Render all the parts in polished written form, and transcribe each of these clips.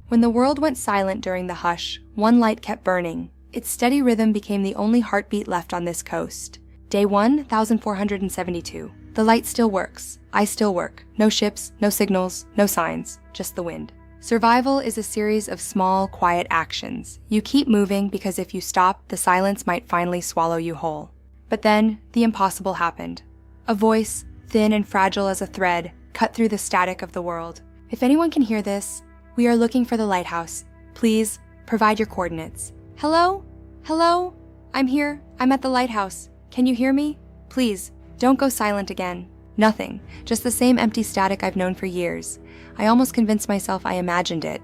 When the world went silent during the hush, one light kept burning. Its steady rhythm became the only heartbeat left on this coast. Day 1472. The light still works. I still work. No ships, no signals, no signs, just the wind. Survival is a series of small, quiet actions. You keep moving because if you stop, the silence might finally swallow you whole. But then, the impossible happened. A voice, thin and fragile as a thread, cut through the static of the world. If anyone can hear this, we are looking for the lighthouse. Please, provide your coordinates. Hello? Hello? I'm here. I'm at the lighthouse. Can you hear me? Please, don't go silent again. Nothing. Just the same empty static I've known for years. I almost convinced myself I imagined it.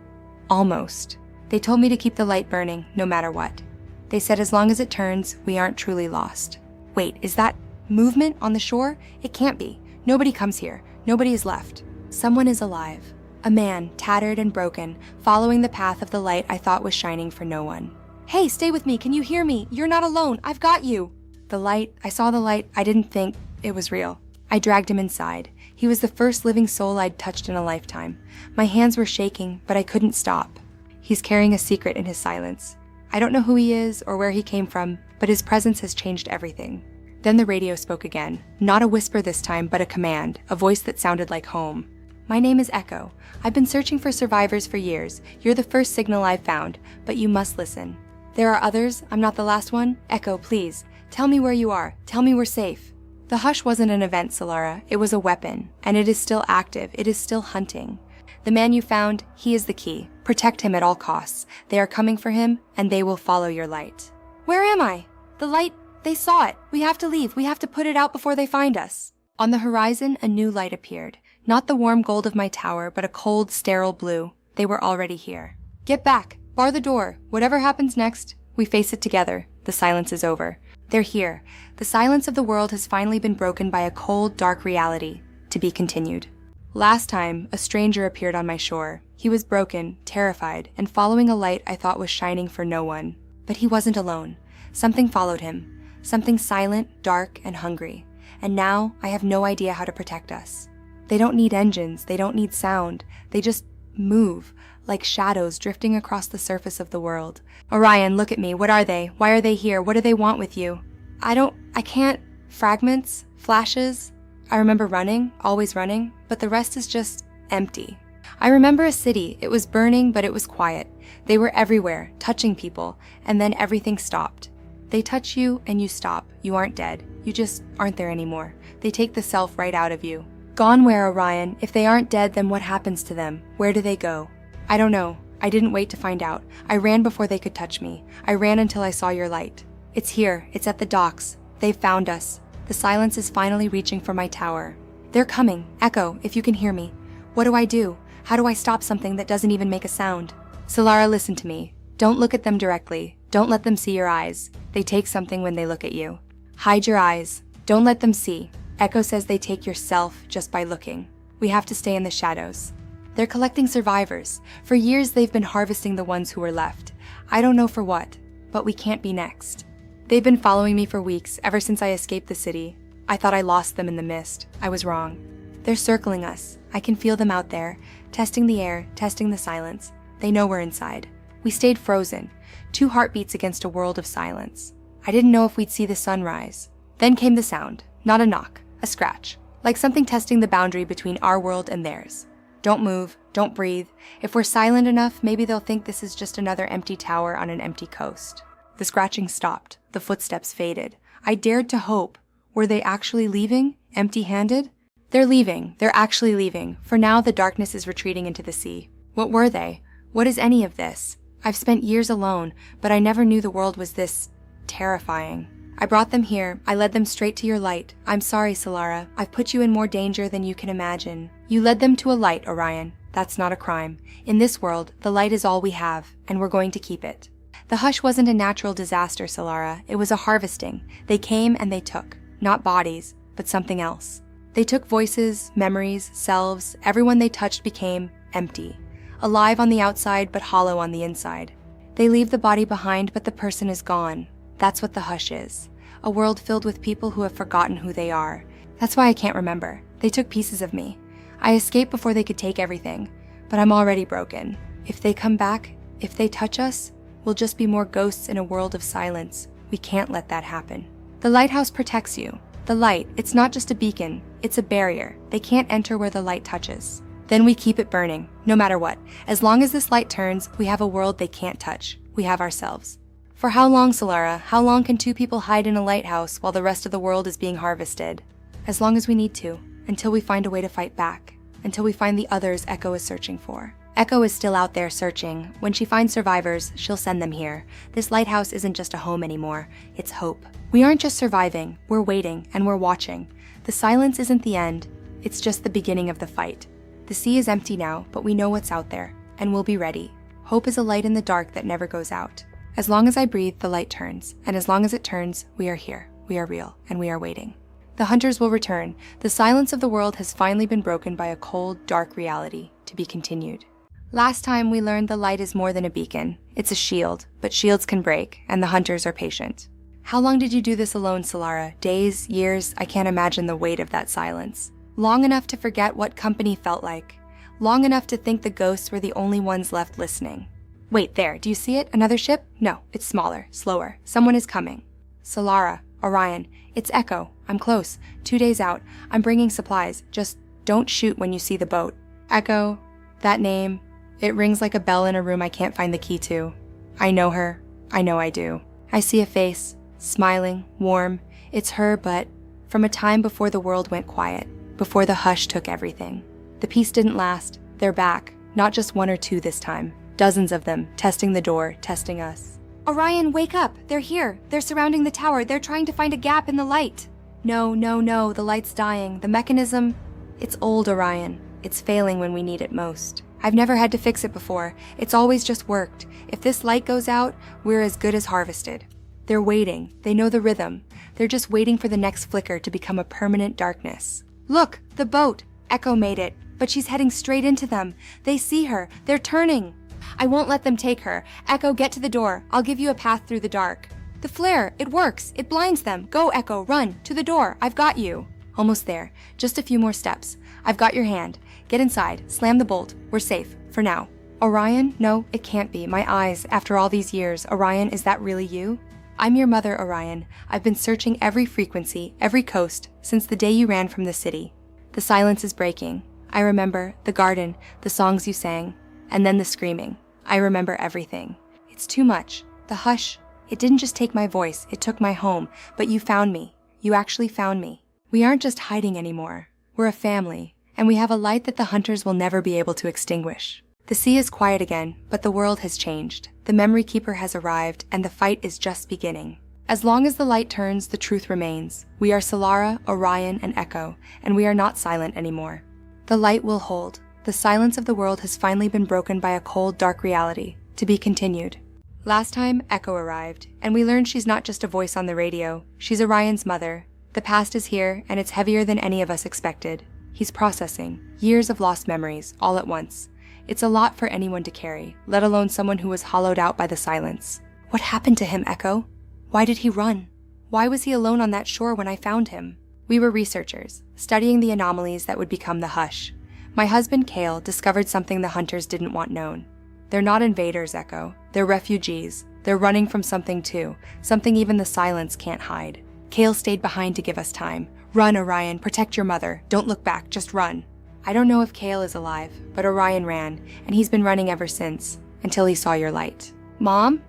Almost. They told me to keep the light burning, no matter what. They said as long as it turns, we aren't truly lost. Wait, is that movement on the shore? It can't be. Nobody comes here. Nobody is left. Someone is alive. A man, tattered and broken, following the path of the light I thought was shining for no one. Hey, stay with me. Can you hear me? You're not alone. I've got you. The light, I saw the light. I didn't think it was real. I dragged him inside. He was the first living soul I'd touched in a lifetime. My hands were shaking, but I couldn't stop. He's carrying a secret in his silence. I don't know who he is or where he came from, but his presence has changed everything. Then the radio spoke again. Not a whisper this time, but a command, a voice that sounded like home. My name is Echo. I've been searching for survivors for years. You're the first signal I've found, but you must listen. There are others. I'm not the last one. Echo, please. Tell me where you are. Tell me we're safe. The hush wasn't an event, Solara. It was a weapon, and it is still active. It is still hunting. The man you found, he is the key. Protect him at all costs. They are coming for him, and they will follow your light. Where am I? The light, they saw it. We have to leave. We have to put it out before they find us. On the horizon, a new light appeared. Not the warm gold of my tower, but a cold, sterile blue. They were already here. Get back. Bar the door. Whatever happens next, we face it together. The silence is over. They're here. The silence of the world has finally been broken by a cold, dark reality. To be continued. Last time, a stranger appeared on my shore. He was broken, terrified, and following a light I thought was shining for no one. But he wasn't alone. Something followed him. Something silent, dark, and hungry. And now, I have no idea how to protect us. They don't need engines. They don't need sound. They just move, like shadows drifting across the surface of the world. Orion, look at me. What are they? Why are they here? What do they want with you? I can't. Fragments, flashes. I remember running, always running, but the rest is just empty. I remember a city. It was burning, but it was quiet. They were everywhere, touching people, and then everything stopped. They touch you and you stop. You aren't dead. You just aren't there anymore. They take the self right out of you. Gone where, Orion? If they aren't dead, then what happens to them? Where do they go? I don't know. I didn't wait to find out. I ran before they could touch me. I ran until I saw your light. It's here. It's at the docks. They've found us. The silence is finally reaching for my tower. They're coming. Echo, if you can hear me. What do? How do I stop something that doesn't even make a sound? Solara, listen to me. Don't look at them directly. Don't let them see your eyes. They take something when they look at you. Hide your eyes. Don't let them see. Echo says they take yourself just by looking. We have to stay in the shadows. They're collecting survivors. For years, they've been harvesting the ones who were left. I don't know for what, but we can't be next. They've been following me for weeks, ever since I escaped the city. I thought I lost them in the mist. I was wrong. They're circling us. I can feel them out there, testing the air, testing the silence. They know we're inside. We stayed frozen, 2 heartbeats against a world of silence. I didn't know if we'd see the sun rise. Then came the sound, not a knock, a scratch, like something testing the boundary between our world and theirs. Don't move, don't breathe. If we're silent enough, maybe they'll think this is just another empty tower on an empty coast. The scratching stopped, the footsteps faded. I dared to hope. Were they actually leaving, empty-handed? They're leaving, they're actually leaving. For now, the darkness is retreating into the sea. What were they? What is any of this? I've spent years alone, but I never knew the world was this terrifying. I brought them here. I led them straight to your light. I'm sorry, Solara. I've put you in more danger than you can imagine. You led them to a light, Orion. That's not a crime. In this world, the light is all we have, and we're going to keep it. The hush wasn't a natural disaster, Solara. It was a harvesting. They came and they took. Not bodies, but something else. They took voices, memories, selves. Everyone they touched became empty. Alive on the outside, but hollow on the inside. They leave the body behind, but the person is gone. That's what the hush is. A world filled with people who have forgotten who they are. That's why I can't remember. They took pieces of me. I escaped before they could take everything, but I'm already broken. If they come back, if they touch us, we'll just be more ghosts in a world of silence. We can't let that happen. The lighthouse protects you. The light, it's not just a beacon, it's a barrier. They can't enter where the light touches. Then we keep it burning, no matter what. As long as this light turns, we have a world they can't touch. We have ourselves. For how long, Solara? How long can two people hide in a lighthouse while the rest of the world is being harvested? As long as we need to, until we find a way to fight back, until we find the others Echo is searching for. Echo is still out there searching. When she finds survivors, she'll send them here. This lighthouse isn't just a home anymore, it's hope. We aren't just surviving, we're waiting and we're watching. The silence isn't the end, it's just the beginning of the fight. The sea is empty now, but we know what's out there, and we'll be ready. Hope is a light in the dark that never goes out. As long as I breathe, the light turns, and as long as it turns, we are here, we are real, and we are waiting. The hunters will return. The silence of the world has finally been broken by a cold, dark reality, to be continued. Last time we learned the light is more than a beacon. It's a shield, but shields can break, and the hunters are patient. How long did you do this alone, Solara? Days, years? I can't imagine the weight of that silence. Long enough to forget what company felt like. Long enough to think the ghosts were the only ones left listening. Wait, there, do you see it? Another ship? No, it's smaller, slower. Someone is coming. Solara, Orion, it's Echo. I'm close. 2 days out. I'm bringing supplies. Just don't shoot when you see the boat. Echo, that name, it rings like a bell in a room I can't find the key to. I know her. I know I do. I see a face, smiling, warm. It's her, but from a time before the world went quiet, before the hush took everything. The peace didn't last. They're back. Not just 1 or 2 this time. Dozens of them, testing the door, testing us. Orion, wake up! They're here! They're surrounding the tower. They're trying to find a gap in the light. No, no, no, the light's dying. The mechanism, it's old, Orion. It's failing when we need it most. I've never had to fix it before. It's always just worked. If this light goes out, we're as good as harvested. They're waiting. They know the rhythm. They're just waiting for the next flicker to become a permanent darkness. Look, the boat! Echo made it, but she's heading straight into them. They see her. They're turning. I won't let them take her. Echo, get to the door. I'll give you a path through the dark. The flare, it works. It blinds them. Go, Echo, run. To the door. I've got you. Almost there. Just a few more steps. I've got your hand. Get inside. Slam the bolt. We're safe. For now. Orion? No, it can't be. My eyes. After all these years. Orion, is that really you? I'm your mother, Orion. I've been searching every frequency, every coast, since the day you ran from the city. The silence is breaking. I remember the garden, the songs you sang, and then the screaming. I remember everything. It's too much. The hush. It didn't just take my voice. It took my home. But you found me. You actually found me. We aren't just hiding anymore. We're a family, and we have a light that the hunters will never be able to extinguish. The sea is quiet again, but the world has changed. The memory keeper has arrived, and the fight is just beginning. As long as the light turns, the truth remains. We are Solara, Orion, and Echo, and we are not silent anymore. The light will hold. The silence of the world has finally been broken by a cold, dark reality. To be continued. Last time, Echo arrived, and we learned she's not just a voice on the radio. She's Orion's mother. The past is here, and it's heavier than any of us expected. He's processing. Years of lost memories, all at once. It's a lot for anyone to carry, let alone someone who was hollowed out by the silence. What happened to him, Echo? Why did he run? Why was he alone on that shore when I found him? We were researchers, studying the anomalies that would become the hush. My husband, Kale, discovered something the hunters didn't want known. They're not invaders, Echo. They're refugees. They're running from something too, something even the silence can't hide. Kale stayed behind to give us time. Run, Orion, protect your mother. Don't look back, just run. I don't know if Kale is alive, but Orion ran, and he's been running ever since, until he saw your light. Mom?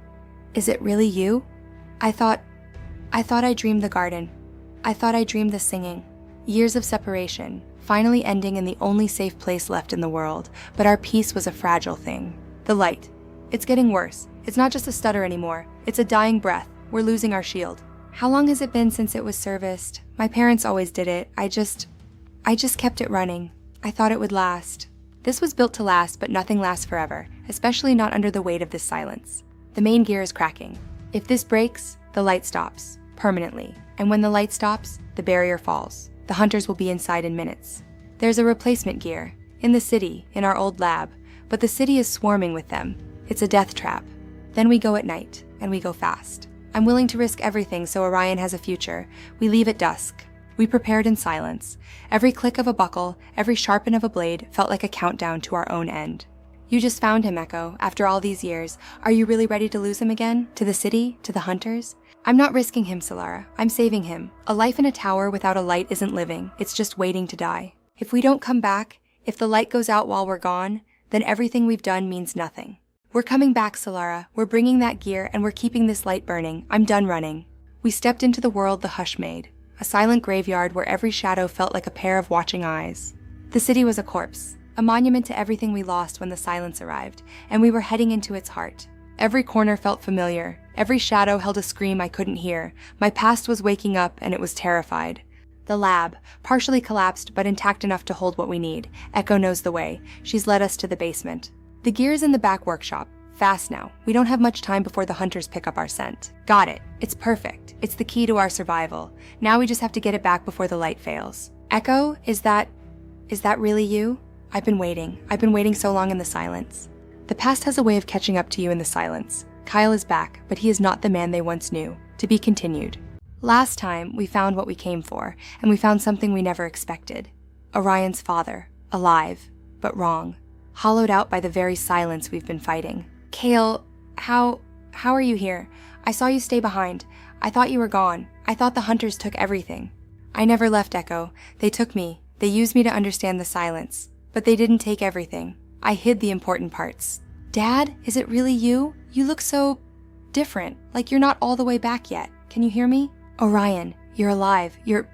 Is it really you? I thought I dreamed the garden. I thought I dreamed the singing. Years of separation, finally ending in the only safe place left in the world, but our peace was a fragile thing. The light. It's getting worse. It's not just a stutter anymore. It's a dying breath. We're losing our shield. How long has it been since it was serviced? My parents always did it. I just kept it running. I thought it would last. This was built to last, but nothing lasts forever, especially not under the weight of this silence. The main gear is cracking. If this breaks, the light stops, permanently. And when the light stops, the barrier falls. The hunters will be inside in minutes. There's a replacement gear, in the city, in our old lab, but the city is swarming with them. It's a death trap. Then we go at night, and we go fast. I'm willing to risk everything so Orion has a future. We leave at dusk. We prepared in silence. Every click of a buckle, every sharpen of a blade felt like a countdown to our own end. You just found him, Echo, after all these years. Are you really ready to lose him again? To the city? To the hunters? I'm not risking him, Solara. I'm saving him. A life in a tower without a light isn't living. It's just waiting to die. If we don't come back, if the light goes out while we're gone, then everything we've done means nothing. We're coming back, Solara. We're bringing that gear, and we're keeping this light burning. I'm done running. We stepped into the world the hush made, a silent graveyard where every shadow felt like a pair of watching eyes. The city was a corpse, a monument to everything we lost when the silence arrived, and we were heading into its heart. Every corner felt familiar. Every shadow held a scream I couldn't hear. My past was waking up, and it was terrified. The lab, partially collapsed but intact enough to hold what we need. Echo knows the way. She's led us to the basement. The gear's in the back workshop. Fast now. We don't have much time before the hunters pick up our scent. Got it. It's perfect. It's the key to our survival. Now we just have to get it back before the light fails. Echo, is that really you? I've been waiting so long in the silence. The past has a way of catching up to you in the silence. Kyle is back, but he is not the man they once knew. To be continued. Last time, we found what we came for, and we found something we never expected. Orion's father, alive, but wrong. Hollowed out by the very silence we've been fighting. Kale, how are you here? I saw you stay behind. I thought you were gone. I thought the hunters took everything. I never left, Echo. They took me. They used me to understand the silence. But they didn't take everything. I hid the important parts. Dad, is it really you? You look so different, like you're not all the way back yet. Can you hear me? Orion, you're alive. You're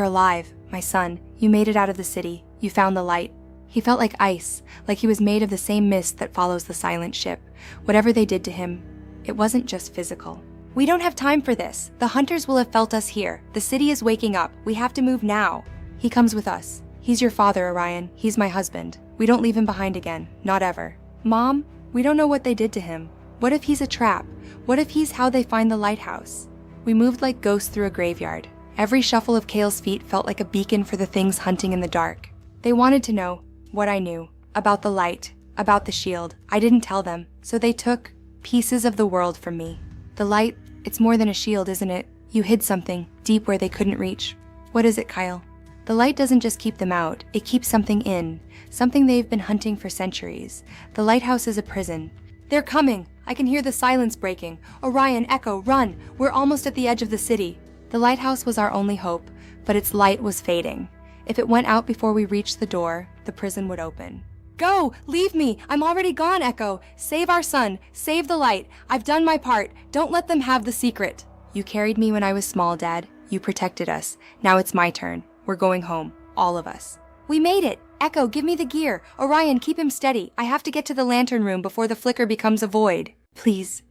alive, my son. You made it out of the city. You found the light. He felt like ice, like he was made of the same mist that follows the silent ship. Whatever they did to him, it wasn't just physical. We don't have time for this. The hunters will have felt us here. The city is waking up. We have to move now. He comes with us. He's your father, Orion. He's my husband. We don't leave him behind again. Not ever. Mom, we don't know what they did to him. What if he's a trap? What if he's how they find the lighthouse? We moved like ghosts through a graveyard. Every shuffle of Kale's feet felt like a beacon for the things hunting in the dark. They wanted to know what I knew, about the light, about the shield. I didn't tell them, so they took pieces of the world from me. The light, it's more than a shield, isn't it? You hid something, deep where they couldn't reach. What is it, Kyle? The light doesn't just keep them out, it keeps something in, something they've been hunting for centuries. The lighthouse is a prison. They're coming! I can hear the silence breaking. Orion, Echo, run! We're almost at the edge of the city. The lighthouse was our only hope, but its light was fading. If it went out before we reached the door, the prison would open. Go! Leave me! I'm already gone, Echo! Save our son! Save the light! I've done my part! Don't let them have the secret! You carried me when I was small, Dad. You protected us. Now it's my turn. We're going home. All of us. We made it! Echo, give me the gear! Orion, keep him steady! I have to get to the lantern room before the flicker becomes a void. Please.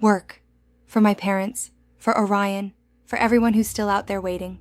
Work. For my parents. For Orion. For everyone who's still out there waiting.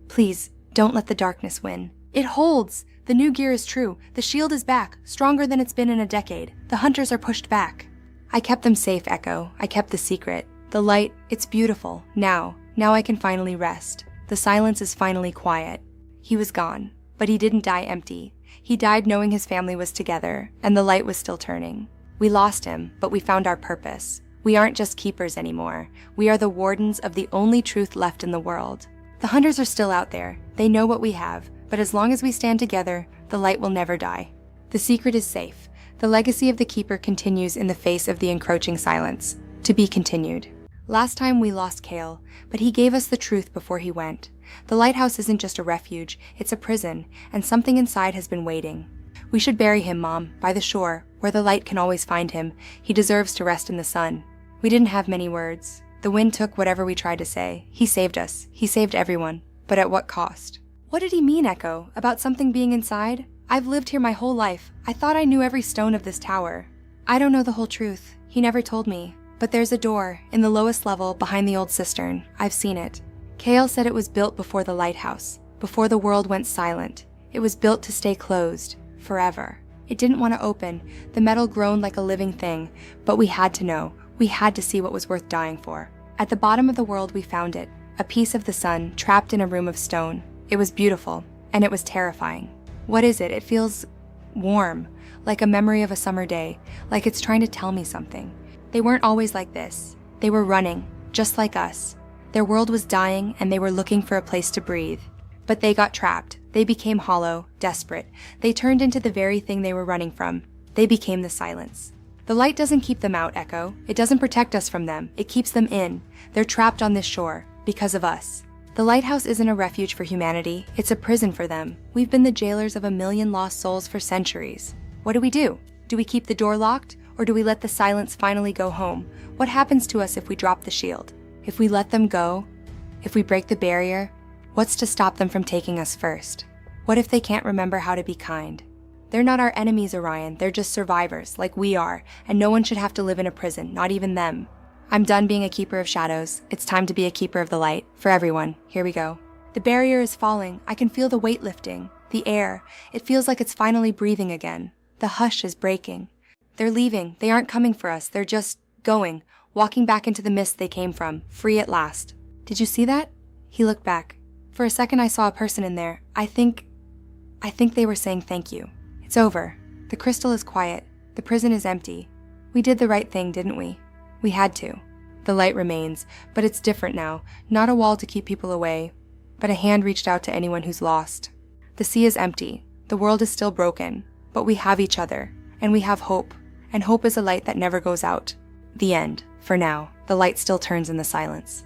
Please, don't let the darkness win. It holds! The new gear is true. The shield is back, stronger than it's been in a decade. The hunters are pushed back. I kept them safe, Echo. I kept the secret. The light, it's beautiful. Now I can finally rest. The silence is finally quiet. He was gone, but he didn't die empty. He died knowing his family was together, and the light was still turning. We lost him, but we found our purpose. We aren't just keepers anymore. We are the wardens of the only truth left in the world. The hunters are still out there. They know what we have, but as long as we stand together, the light will never die. The secret is safe. The legacy of the Keeper continues in the face of the encroaching silence. To be continued. Last time we lost Kale, but he gave us the truth before he went. The lighthouse isn't just a refuge, it's a prison, and something inside has been waiting. We should bury him, Mom, by the shore, where the light can always find him. He deserves to rest in the sun. We didn't have many words. The wind took whatever we tried to say. He saved us. He saved everyone. But at what cost? What did he mean, Echo? About something being inside? I've lived here my whole life. I thought I knew every stone of this tower. I don't know the whole truth. He never told me. But there's a door, in the lowest level, behind the old cistern. I've seen it. Kale said it was built before the lighthouse, before the world went silent. It was built to stay closed, forever. It didn't want to open. The metal groaned like a living thing, but we had to know. We had to see what was worth dying for. At the bottom of the world we found it, a piece of the sun trapped in a room of stone. It was beautiful, and it was terrifying. What is it? It feels warm, like a memory of a summer day, like it's trying to tell me something. They weren't always like this. They were running, just like us. Their world was dying, and they were looking for a place to breathe. But they got trapped. They became hollow, desperate. They turned into the very thing they were running from. They became the silence. The light doesn't keep them out, Echo. It doesn't protect us from them. It keeps them in. They're trapped on this shore because of us. The lighthouse isn't a refuge for humanity. It's a prison for them. We've been the jailers of 1,000,000 lost souls for centuries. What do? Do we keep the door locked, or do we let the silence finally go home? What happens to us if we drop the shield? If we let them go? If we break the barrier? What's to stop them from taking us first? What if they can't remember how to be kind? They're not our enemies, Orion. They're just survivors, like we are, and no one should have to live in a prison, not even them. I'm done being a keeper of shadows. It's time to be a keeper of the light. For everyone. Here we go. The barrier is falling. I can feel the weight lifting. The air. It feels like it's finally breathing again. The hush is breaking. They're leaving. They aren't coming for us. They're just going, walking back into the mist they came from, free at last. Did you see that? He looked back. For a second I saw a person in there. I think they were saying thank you. It's over. The crystal is quiet. The prison is empty. We did the right thing, didn't we? We had to. The light remains, but it's different now. Not a wall to keep people away, but a hand reached out to anyone who's lost. The sea is empty. The world is still broken, but we have each other, and we have hope. And hope is a light that never goes out. The end. For now, the light still turns in the silence.